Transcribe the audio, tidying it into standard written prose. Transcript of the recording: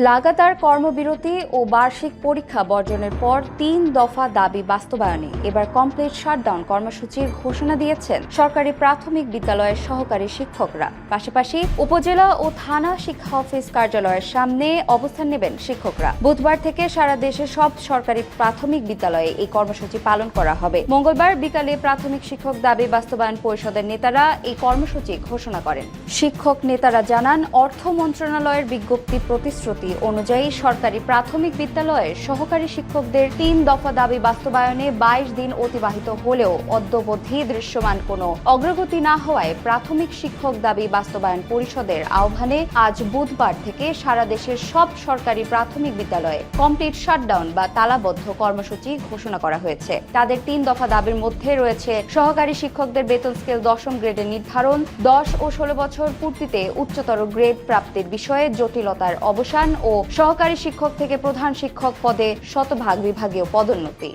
লাগাতার কর্মবিরতি ও বার্ষিক পরীক্ষা বর্জনের পর ৩ দফা দাবি বাস্তবায়নে এবার কমপ্লিট শাটডাউন কর্মসূচির ঘোষণা দিয়েছেন সরকারি প্রাথমিক বিদ্যালয়ের সহকারী শিক্ষকরা। পাশাপাশি উপজেলা ও থানা শিক্ষা অফিস কার্যালয়ের সামনে অবস্থান নেবেন শিক্ষকরা। বুধবার থেকে সারা দেশে সব সরকারি প্রাথমিক বিদ্যালয়ে এই কর্মসূচি পালন করা হবে। মঙ্গলবার বিকালে প্রাথমিক শিক্ষক দাবি বাস্তবায়ন পরিষদের নেতারা এই কর্মসূচি ঘোষণা করেন। শিক্ষক নেতারা জানান, অর্থ মন্ত্রণালয়ের বিজ্ঞপ্তি প্রতিশ্রুতি অনুযায়ী সরকারি প্রাথমিক বিদ্যালয়ের সহকারী শিক্ষকদের ৩ দফা দাবি বাস্তবায়নে ২২ দিন অতিবাহিত হলেও অদ্যাবধি দৃশ্যমান কোনো অগ্রগতি না হওয়ায় প্রাথমিক শিক্ষক দাবি বাস্তবায়ন পরিষদের আহ্বানে আজ বুধবার থেকে সারা দেশের সব সরকারি প্রাথমিক বিদ্যালয়ে কমপ্লিট শাটডাউন বা তালাবদ্ধ কর্মসূচি ঘোষণা করা হয়েছে। তাদের ৩ দফা দাবির মধ্যে রয়েছে সহকারী শিক্ষকদের বেতন স্কেল ১০ম গ্রেডের নির্ধারণ, ১০ ও ১৬ বছর পূর্তিতে উচ্চতর গ্রেড প্রাপ্তির বিষয়ে জটিলতার অবসান ও সহকারী শিক্ষক থেকে প্রধান শিক্ষক পদে শতভাগ বিভাগীয় পদোন্নতি।